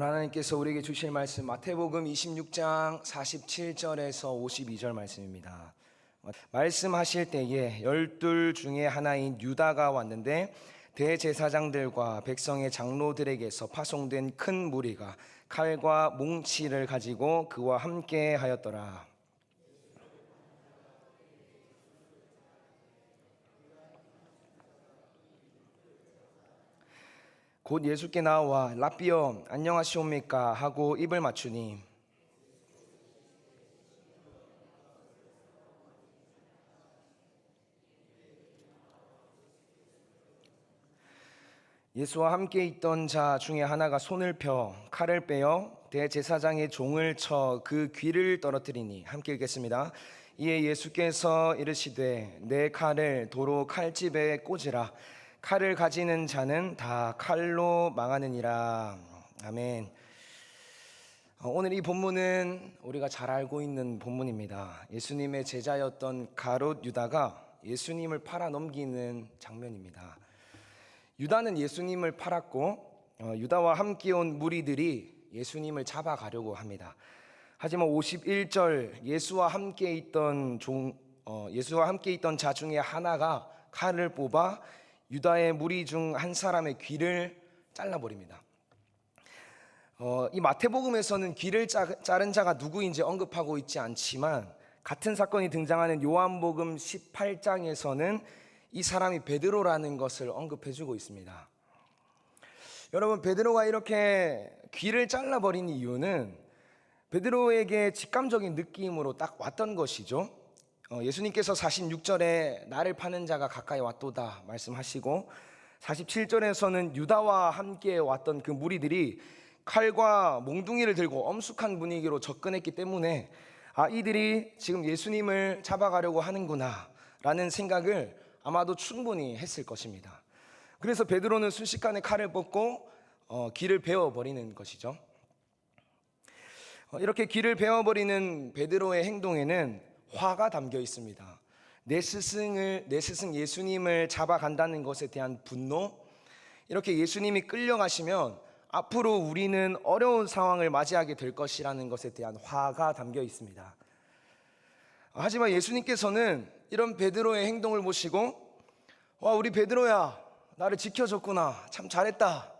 하나님께서 우리에게 주실 말씀 마태복음 26장 47절에서 52절 말씀입니다. 말씀하실 때에 12 중에 하나인 유다가 왔는데 대제사장들과 백성의 장로들에게서 파송된 큰 무리가 칼과 몽치를 가지고 그와 함께 하였더라. 곧 예수께 나와 랍비여 안녕하시옵니까 하고 입을 맞추니 예수와 함께 있던 자 중에 하나가 손을 펴 칼을 빼어 대제사장의 종을 쳐 그 귀를 떨어뜨리니, 함께 읽겠습니다. 이에 예수께서 이르시되 내 칼을 도로 칼집에 꽂으라. 칼을 가지는 자는 다 칼로 망하느니라. 아멘. 오늘 이 본문은 우리가 잘 알고 있는 본문입니다. 예수님의 제자였던 가롯 유다가 예수님을 팔아 넘기는 장면입니다. 유다는 예수님을 팔았고 유다와 함께 온 무리들이 예수님을 잡아가려고 합니다. 하지만 51절 예수와 함께 있던 자 중에 하나가 칼을 뽑아 유다의 무리 중 한 사람의 귀를 잘라버립니다. 이 마태복음에서는 귀를 자른 자가 누구인지 언급하고 있지 않지만 같은 사건이 등장하는 요한복음 18장에서는 이 사람이 베드로라는 것을 언급해주고 있습니다. 여러분, 베드로가 이렇게 귀를 잘라버린 이유는 베드로에게 직감적인 느낌으로 딱 왔던 것이죠. 예수님께서 46절에 나를 파는 자가 가까이 왔도다 말씀하시고 47절에서는 유다와 함께 왔던 그 무리들이 칼과 몽둥이를 들고 엄숙한 분위기로 접근했기 때문에 이들이 지금 예수님을 잡아가려고 하는구나 라는 생각을 아마도 충분히 했을 것입니다. 그래서 베드로는 순식간에 칼을 뽑고 귀를 베어버리는 것이죠. 이렇게 귀를 베어버리는 베드로의 행동에는 화가 담겨 있습니다. 내 스승 예수님을 잡아간다는 것에 대한 분노, 이렇게 예수님이 끌려가시면 앞으로 우리는 어려운 상황을 맞이하게 될 것이라는 것에 대한 화가 담겨 있습니다. 하지만 예수님께서는 이런 베드로의 행동을 보시고 우리 베드로야, 나를 지켜줬구나, 참 잘했다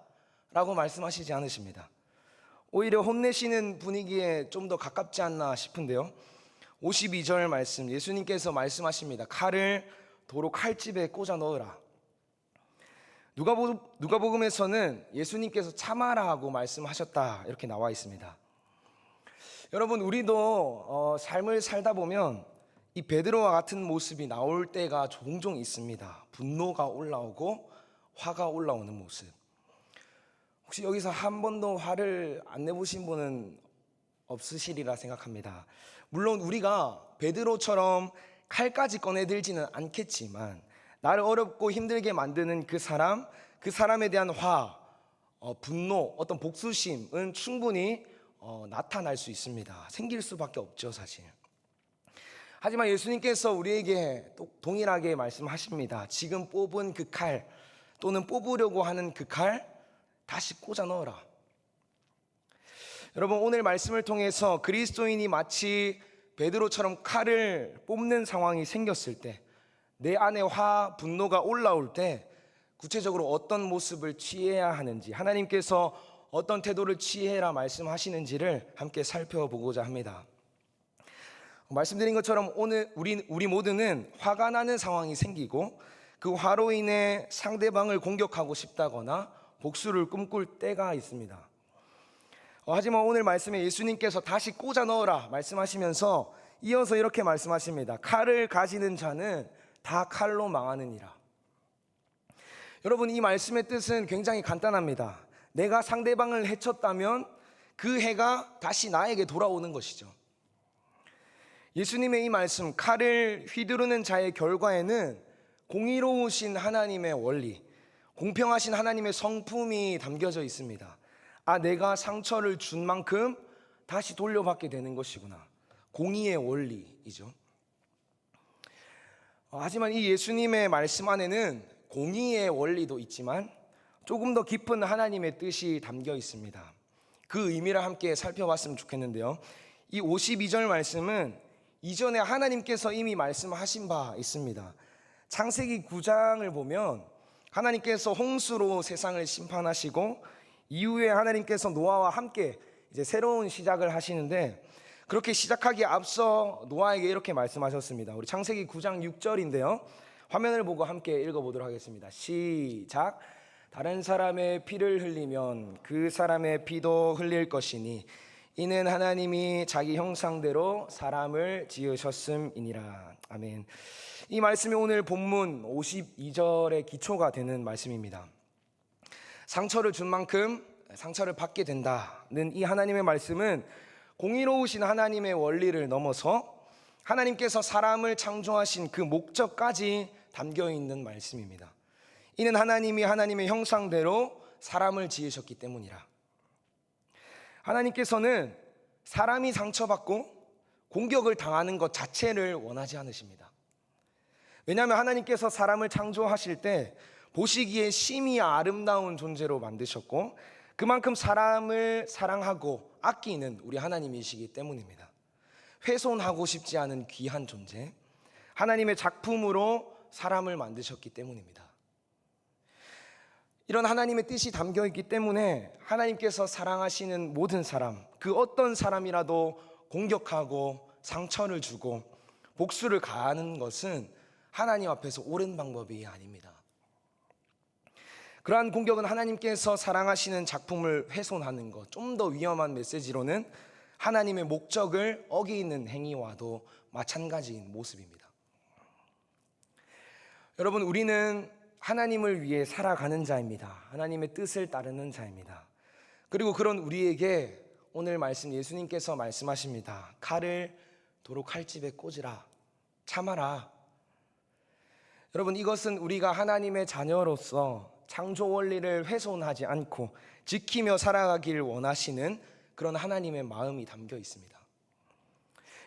라고 말씀하시지 않으십니다. 오히려 혼내시는 분위기에 좀 더 가깝지 않나 싶은데요. 52절 말씀, 예수님께서 말씀하십니다. 칼을 도로 칼집에 꽂아 넣으라. 누가복음에서는 예수님께서 참아라 하고 말씀하셨다 이렇게 나와 있습니다. 여러분, 우리도 삶을 살다 보면 이 베드로와 같은 모습이 나올 때가 종종 있습니다. 분노가 올라오고 화가 올라오는 모습. 혹시 여기서 한 번도 화를 안 내보신 분은 없으시리라 생각합니다. 물론 우리가 베드로처럼 칼까지 꺼내들지는 않겠지만 나를 어렵고 힘들게 만드는 그 사람에 대한 화, 분노, 어떤 복수심은 충분히 나타날 수 있습니다. 생길 수밖에 없죠, 사실. 하지만 예수님께서 우리에게 동일하게 말씀하십니다. 지금 뽑은 그 칼, 또는 뽑으려고 하는 그 칼 다시 꽂아 넣어라. 여러분, 오늘 말씀을 통해서 그리스도인이 마치 베드로처럼 칼을 뽑는 상황이 생겼을 때, 내 안에 분노가 올라올 때 구체적으로 어떤 모습을 취해야 하는지, 하나님께서 어떤 태도를 취해라 말씀하시는지를 함께 살펴보고자 합니다. 말씀드린 것처럼 오늘 우리 모두는 화가 나는 상황이 생기고 그 화로 인해 상대방을 공격하고 싶다거나 복수를 꿈꿀 때가 있습니다. 하지만 오늘 말씀에 예수님께서 다시 꽂아 넣어라 말씀하시면서 이어서 이렇게 말씀하십니다. 칼을 가지는 자는 다 칼로 망하느니라. 여러분, 이 말씀의 뜻은 굉장히 간단합니다. 내가 상대방을 해쳤다면 그 해가 다시 나에게 돌아오는 것이죠. 예수님의 이 말씀, 칼을 휘두르는 자의 결과에는 공의로우신 하나님의 원리, 공평하신 하나님의 성품이 담겨져 있습니다. 내가 상처를 준 만큼 다시 돌려받게 되는 것이구나. 공의의 원리이죠. 하지만 이 예수님의 말씀 안에는 공의의 원리도 있지만 조금 더 깊은 하나님의 뜻이 담겨 있습니다. 그 의미를 함께 살펴봤으면 좋겠는데요. 이 52절 말씀은 이전에 하나님께서 이미 말씀하신 바 있습니다. 창세기 9장을 보면 하나님께서 홍수로 세상을 심판하시고 이후에 하나님께서 노아와 함께 이제 새로운 시작을 하시는데, 그렇게 시작하기에 앞서 노아에게 이렇게 말씀하셨습니다. 우리 창세기 9장 6절인데요. 화면을 보고 함께 읽어보도록 하겠습니다. 시작. 다른 사람의 피를 흘리면 그 사람의 피도 흘릴 것이니 이는 하나님이 자기 형상대로 사람을 지으셨음이니라. 아멘. 이 말씀이 오늘 본문 52절의 기초가 되는 말씀입니다. 상처를 준 만큼 상처를 받게 된다는 이 하나님의 말씀은 공의로우신 하나님의 원리를 넘어서 하나님께서 사람을 창조하신 그 목적까지 담겨 있는 말씀입니다. 이는 하나님이 하나님의 형상대로 사람을 지으셨기 때문이라. 하나님께서는 사람이 상처받고 공격을 당하는 것 자체를 원하지 않으십니다. 왜냐하면 하나님께서 사람을 창조하실 때 보시기에 심히 아름다운 존재로 만드셨고 그만큼 사람을 사랑하고 아끼는 우리 하나님이시기 때문입니다. 훼손하고 싶지 않은 귀한 존재, 하나님의 작품으로 사람을 만드셨기 때문입니다. 이런 하나님의 뜻이 담겨 있기 때문에 하나님께서 사랑하시는 모든 사람, 그 어떤 사람이라도 공격하고 상처를 주고 복수를 가하는 것은 하나님 앞에서 옳은 방법이 아닙니다. 그러한 공격은 하나님께서 사랑하시는 작품을 훼손하는 것, 좀 더 위험한 메시지로는 하나님의 목적을 어기는 행위와도 마찬가지인 모습입니다. 여러분, 우리는 하나님을 위해 살아가는 자입니다. 하나님의 뜻을 따르는 자입니다. 그리고 그런 우리에게 오늘 말씀 예수님께서 말씀하십니다. 칼을 도로 칼집에 꽂으라, 참아라. 여러분, 이것은 우리가 하나님의 자녀로서 창조 원리를 훼손하지 않고 지키며 살아가기를 원하시는 그런 하나님의 마음이 담겨 있습니다.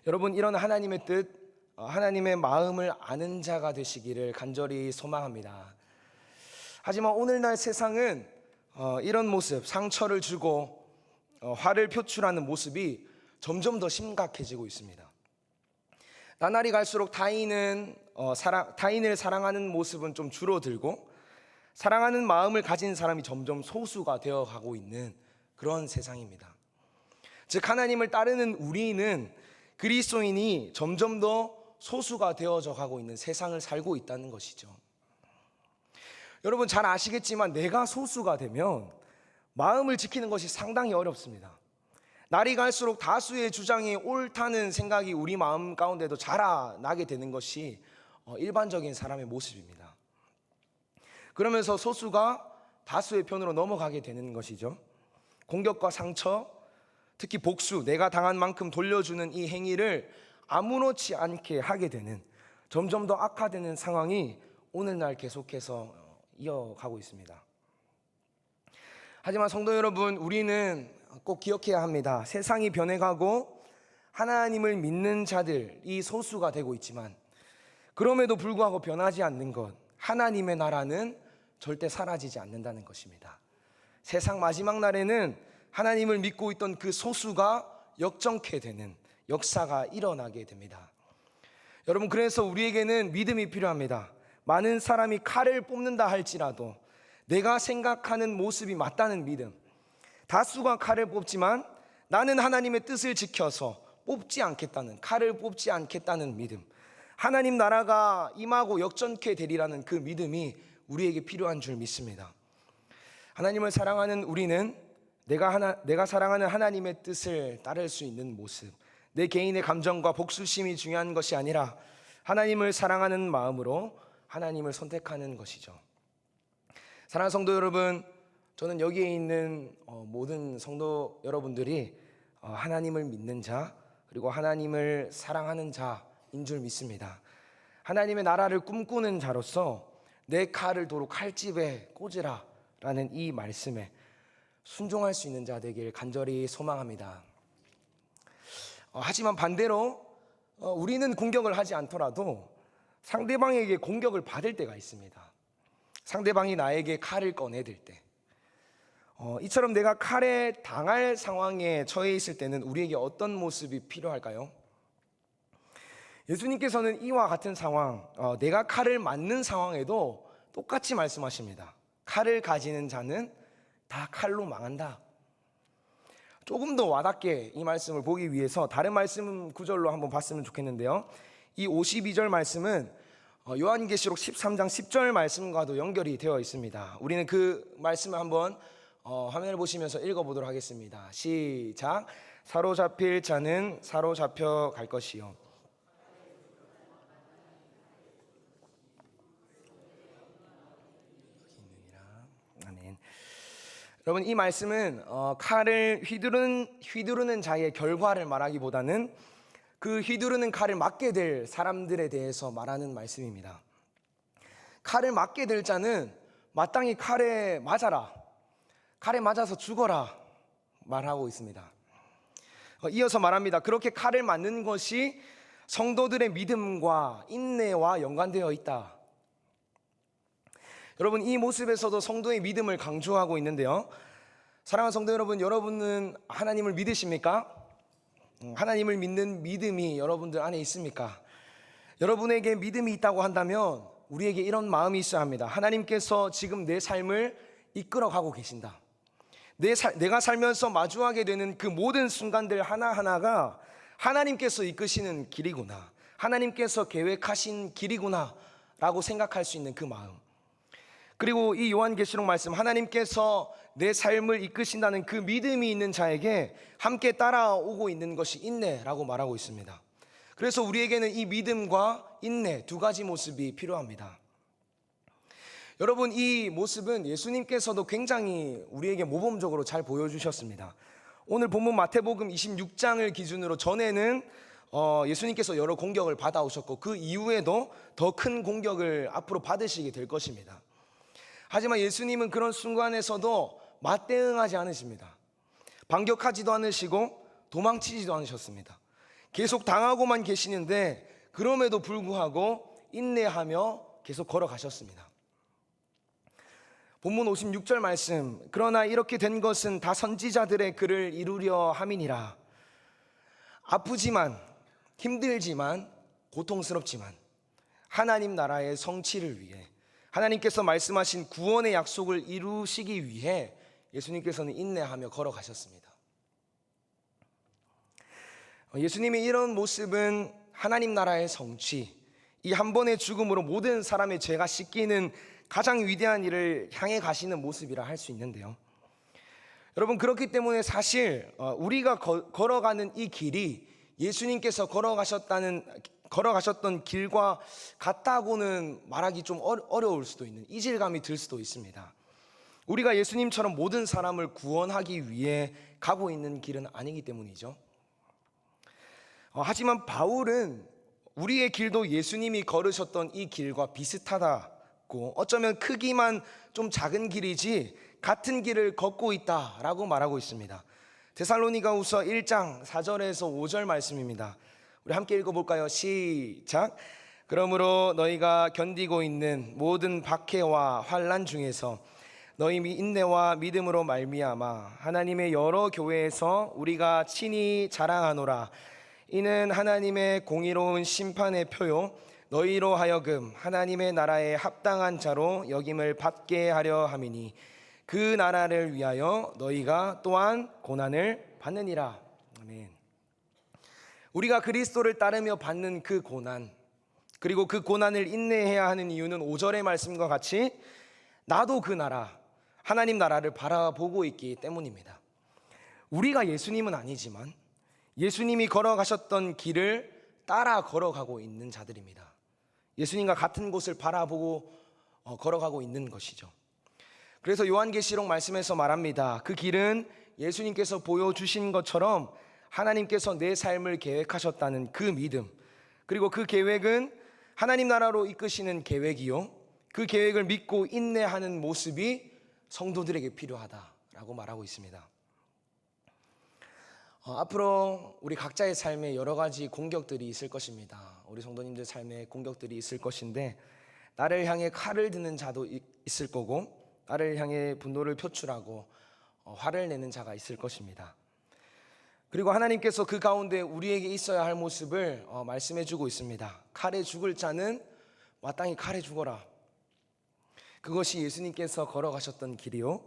여러분, 이런 하나님의 뜻, 하나님의 마음을 아는 자가 되시기를 간절히 소망합니다. 하지만 오늘날 세상은 이런 모습, 상처를 주고 화를 표출하는 모습이 점점 더 심각해지고 있습니다. 나날이 갈수록 타인을 사랑하는 모습은 좀 줄어들고 사랑하는 마음을 가진 사람이 점점 소수가 되어가고 있는 그런 세상입니다. 즉 하나님을 따르는 우리는 그리스도인이 점점 더 소수가 되어져 가고 있는 세상을 살고 있다는 것이죠. 여러분 잘 아시겠지만 내가 소수가 되면 마음을 지키는 것이 상당히 어렵습니다. 날이 갈수록 다수의 주장이 옳다는 생각이 우리 마음 가운데도 자라나게 되는 것이 일반적인 사람의 모습입니다. 그러면서 소수가 다수의 편으로 넘어가게 되는 것이죠. 공격과 상처, 특히 복수, 내가 당한 만큼 돌려주는 이 행위를 아무렇지 않게 하게 되는, 점점 더 악화되는 상황이 오늘날 계속해서 이어가고 있습니다. 하지만 성도 여러분, 우리는 꼭 기억해야 합니다. 세상이 변해가고 하나님을 믿는 자들이 소수가 되고 있지만 그럼에도 불구하고 변하지 않는 것, 하나님의 나라는 절대 사라지지 않는다는 것입니다. 세상 마지막 날에는 하나님을 믿고 있던 그 소수가 역정케 되는 역사가 일어나게 됩니다. 여러분, 그래서 우리에게는 믿음이 필요합니다. 많은 사람이 칼을 뽑는다 할지라도 내가 생각하는 모습이 맞다는 믿음. 다수가 칼을 뽑지만 나는 하나님의 뜻을 지켜서 뽑지 않겠다는, 칼을 뽑지 않겠다는 믿음. 하나님 나라가 임하고 역전케 되리라는 그 믿음이 우리에게 필요한 줄 믿습니다. 하나님을 사랑하는 우리는 내가 사랑하는 하나님의 뜻을 따를 수 있는 모습, 내 개인의 감정과 복수심이 중요한 것이 아니라 하나님을 사랑하는 마음으로 하나님을 선택하는 것이죠. 사랑하는 성도 여러분, 저는 여기에 있는 모든 성도 여러분들이 하나님을 믿는 자, 그리고 하나님을 사랑하는 자인 줄 믿습니다. 하나님의 나라를 꿈꾸는 자로서 내 칼을 도로 칼집에 꽂으라 라는 이 말씀에 순종할 수 있는 자 되길 간절히 소망합니다. 하지만 반대로 우리는 공격을 하지 않더라도 상대방에게 공격을 받을 때가 있습니다. 상대방이 나에게 칼을 꺼내들 때, 이처럼 내가 칼에 당할 상황에 처해 있을 때는 우리에게 어떤 모습이 필요할까요? 예수님께서는 이와 같은 상황, 내가 칼을 맞는 상황에도 똑같이 말씀하십니다. 칼을 가지는 자는 다 칼로 망한다. 조금 더 와닿게 이 말씀을 보기 위해서 다른 말씀 구절로 한번 봤으면 좋겠는데요. 이 52절 말씀은 요한계시록 13장 10절 말씀과도 연결이 되어 있습니다. 우리는 그 말씀을 한번 화면을 보시면서 읽어보도록 하겠습니다. 시작. 사로잡힐 자는 사로잡혀 갈 것이요. 아멘. 여러분, 이 말씀은 칼을 휘두르는 자의 결과를 말하기보다는 그 휘두르는 칼을 맞게 될 사람들에 대해서 말하는 말씀입니다. 칼을 맞게 될 자는 마땅히 칼에 맞아라, 칼에 맞아서 죽어라 말하고 있습니다. 이어서 말합니다. 그렇게 칼을 맞는 것이 성도들의 믿음과 인내와 연관되어 있다. 여러분, 이 모습에서도 성도의 믿음을 강조하고 있는데요. 사랑하는 성도 여러분, 여러분은 하나님을 믿으십니까? 하나님을 믿는 믿음이 여러분들 안에 있습니까? 여러분에게 믿음이 있다고 한다면 우리에게 이런 마음이 있어야 합니다. 하나님께서 지금 내 삶을 이끌어가고 계신다. 내가 살면서 마주하게 되는 그 모든 순간들 하나하나가 하나님께서 이끄시는 길이구나, 하나님께서 계획하신 길이구나 라고 생각할 수 있는 그 마음. 그리고 이 요한계시록 말씀, 하나님께서 내 삶을 이끄신다는 그 믿음이 있는 자에게 함께 따라오고 있는 것이 인내라고 말하고 있습니다. 그래서 우리에게는 이 믿음과 인내 두 가지 모습이 필요합니다. 여러분, 이 모습은 예수님께서도 굉장히 우리에게 모범적으로 잘 보여주셨습니다. 오늘 본문 마태복음 26장을 기준으로 전에는 예수님께서 여러 공격을 받아오셨고 그 이후에도 더 큰 공격을 앞으로 받으시게 될 것입니다. 하지만 예수님은 그런 순간에서도 맞대응하지 않으십니다. 반격하지도 않으시고 도망치지도 않으셨습니다. 계속 당하고만 계시는데 그럼에도 불구하고 인내하며 계속 걸어가셨습니다. 본문 56절 말씀, 그러나 이렇게 된 것은 다 선지자들의 글을 이루려 함이니라. 아프지만, 힘들지만, 고통스럽지만 하나님 나라의 성취를 위해, 하나님께서 말씀하신 구원의 약속을 이루시기 위해 예수님께서는 인내하며 걸어가셨습니다. 예수님의 이런 모습은 하나님 나라의 성취, 이 한 번의 죽음으로 모든 사람의 죄가 씻기는 가장 위대한 일을 향해 가시는 모습이라 할 수 있는데요. 여러분, 그렇기 때문에 사실 우리가 걸어가는 이 길이 예수님께서 걸어가셨던 길과 같다고는 말하기 좀 어려울 수도 있는, 이질감이 들 수도 있습니다. 우리가 예수님처럼 모든 사람을 구원하기 위해 가고 있는 길은 아니기 때문이죠. 하지만 바울은 우리의 길도 예수님이 걸으셨던 이 길과 비슷하다고, 어쩌면 크기만 좀 작은 길이지 같은 길을 걷고 있다라고 말하고 있습니다. 데살로니가후서 1장 4절에서 5절 말씀입니다. 우리 함께 읽어볼까요? 시작. 그러므로 너희가 견디고 있는 모든 박해와 환난 중에서 너희 인내와 믿음으로 말미암아 하나님의 여러 교회에서 우리가 친히 자랑하노라. 이는 하나님의 공의로운 심판의 표요 너희로 하여금 하나님의 나라에 합당한 자로 여김을 받게 하려 함이니 그 나라를 위하여 너희가 또한 고난을 받느니라. 아멘. 우리가 그리스도를 따르며 받는 그 고난, 그리고 그 고난을 인내해야 하는 이유는 5절의 말씀과 같이 나도 그 나라, 하나님 나라를 바라보고 있기 때문입니다. 우리가 예수님은 아니지만 예수님이 걸어가셨던 길을 따라 걸어가고 있는 자들입니다. 예수님과 같은 곳을 바라보고 걸어가고 있는 것이죠. 그래서 요한계시록 말씀에서 말합니다. 그 길은 예수님께서 보여주신 것처럼 하나님께서 내 삶을 계획하셨다는 그 믿음, 그리고 그 계획은 하나님 나라로 이끄시는 계획이요, 그 계획을 믿고 인내하는 모습이 성도들에게 필요하다라고 말하고 있습니다. 앞으로 우리 각자의 삶에 여러 가지 공격들이 있을 것입니다. 우리 성도님들 삶에 공격들이 있을 것인데, 나를 향해 칼을 드는 자도 있을 거고, 나를 향해 분노를 표출하고 화를 내는 자가 있을 것입니다. 그리고 하나님께서 그 가운데 우리에게 있어야 할 모습을 말씀해 주고 있습니다. 칼에 죽을 자는 마땅히 칼에 죽어라. 그것이 예수님께서 걸어가셨던 길이요,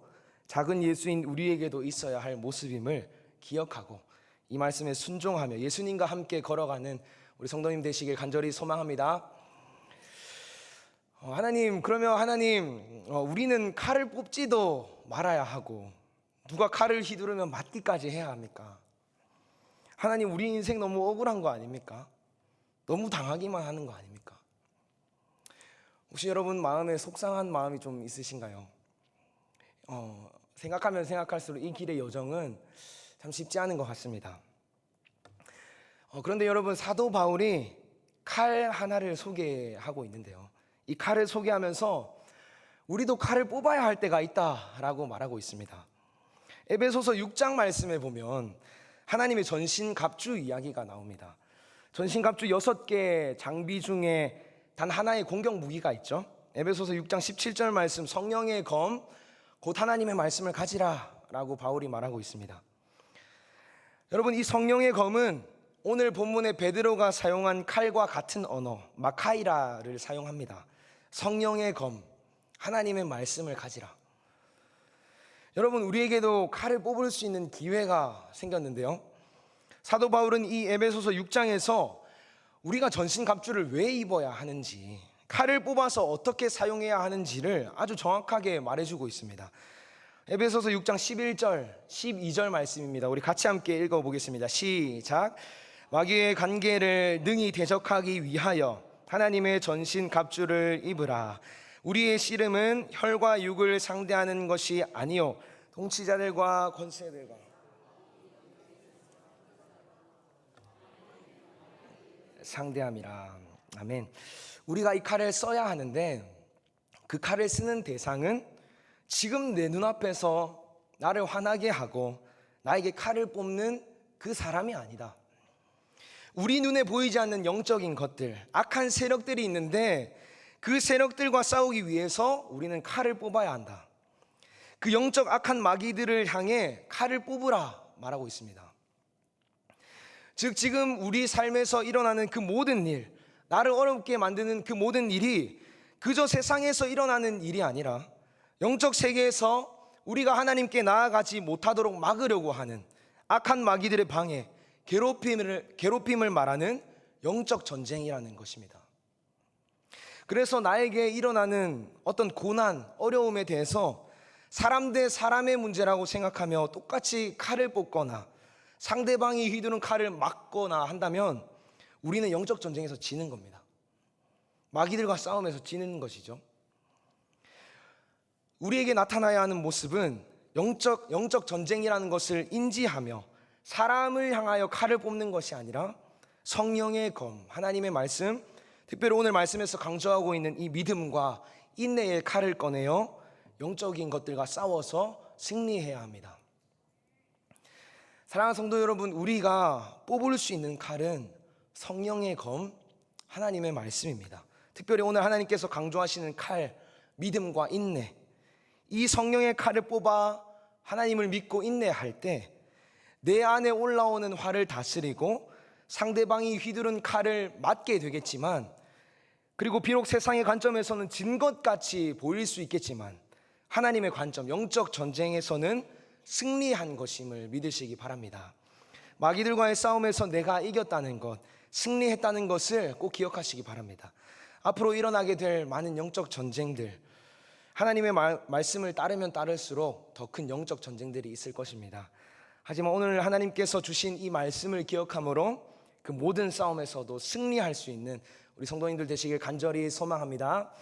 작은 예수인 우리에게도 있어야 할 모습임을 기억하고 이 말씀에 순종하며 예수님과 함께 걸어가는 우리 성도님 되시길 간절히 소망합니다. 하나님, 그러면 하나님, 우리는 칼을 뽑지도 말아야 하고 누가 칼을 휘두르면 맞기까지 해야 합니까? 하나님, 우리 인생 너무 억울한 거 아닙니까? 너무 당하기만 하는 거 아닙니까? 혹시 여러분 마음에 속상한 마음이 좀 있으신가요? 생각하면 생각할수록 이 길의 여정은 참 쉽지 않은 것 같습니다. 그런데 여러분, 사도 바울이 칼 하나를 소개하고 있는데요, 이 칼을 소개하면서 우리도 칼을 뽑아야 할 때가 있다라고 말하고 있습니다. 에베소서 6장 말씀에 보면 하나님의 전신갑주 이야기가 나옵니다. 전신갑주 6개 장비 중에 단 하나의 공격 무기가 있죠. 에베소서 6장 17절 말씀, 성령의 검 곧 하나님의 말씀을 가지라 라고 바울이 말하고 있습니다. 여러분, 이 성령의 검은 오늘 본문에 베드로가 사용한 칼과 같은 언어 마카이라를 사용합니다. 성령의 검, 하나님의 말씀을 가지라. 여러분, 우리에게도 칼을 뽑을 수 있는 기회가 생겼는데요, 사도 바울은 이 에베소서 6장에서 우리가 전신갑주를 왜 입어야 하는지, 칼을 뽑아서 어떻게 사용해야 하는지를 아주 정확하게 말해주고 있습니다. 에베소서 6장 11절 12절 말씀입니다. 우리 같이 함께 읽어보겠습니다. 시작. 마귀의 관계를 능히 대적하기 위하여 하나님의 전신갑주를 입으라. 우리의 씨름은 혈과 육을 상대하는 것이 아니요 통치자들과 권세들과 상대함이라. 아멘. 우리가 이 칼을 써야 하는데 그 칼을 쓰는 대상은 지금 내 눈앞에서 나를 화나게 하고 나에게 칼을 뽑는 그 사람이 아니다. 우리 눈에 보이지 않는 영적인 것들, 악한 세력들이 있는데 그 세력들과 싸우기 위해서 우리는 칼을 뽑아야 한다. 그 영적 악한 마귀들을 향해 칼을 뽑으라 말하고 있습니다. 즉 지금 우리 삶에서 일어나는 그 모든 일, 나를 어렵게 만드는 그 모든 일이 그저 세상에서 일어나는 일이 아니라 영적 세계에서 우리가 하나님께 나아가지 못하도록 막으려고 하는 악한 마귀들의 방해, 괴롭힘을 말하는 영적 전쟁이라는 것입니다. 그래서 나에게 일어나는 어떤 고난, 어려움에 대해서 사람 대 사람의 문제라고 생각하며 똑같이 칼을 뽑거나 상대방이 휘두른 칼을 막거나 한다면 우리는 영적 전쟁에서 지는 겁니다. 마귀들과 싸움에서 지는 것이죠. 우리에게 나타나야 하는 모습은 영적 전쟁이라는 것을 인지하며 사람을 향하여 칼을 뽑는 것이 아니라 성령의 검, 하나님의 말씀, 특별히 오늘 말씀에서 강조하고 있는 이 믿음과 인내의 칼을 꺼내어 영적인 것들과 싸워서 승리해야 합니다. 사랑하는 성도 여러분, 우리가 뽑을 수 있는 칼은 성령의 검, 하나님의 말씀입니다. 특별히 오늘 하나님께서 강조하시는 칼, 믿음과 인내, 이 성령의 칼을 뽑아 하나님을 믿고 인내할 때 내 안에 올라오는 화를 다스리고 상대방이 휘두른 칼을 맞게 되겠지만, 그리고 비록 세상의 관점에서는 진 것 같이 보일 수 있겠지만 하나님의 관점, 영적 전쟁에서는 승리한 것임을 믿으시기 바랍니다. 마귀들과의 싸움에서 내가 이겼다는 것, 승리했다는 것을 꼭 기억하시기 바랍니다. 앞으로 일어나게 될 많은 영적 전쟁들, 하나님의 말씀을 따르면 따를수록 더 큰 영적 전쟁들이 있을 것입니다. 하지만 오늘 하나님께서 주신 이 말씀을 기억함으로 그 모든 싸움에서도 승리할 수 있는 우리 성도님들 되시길 간절히 소망합니다.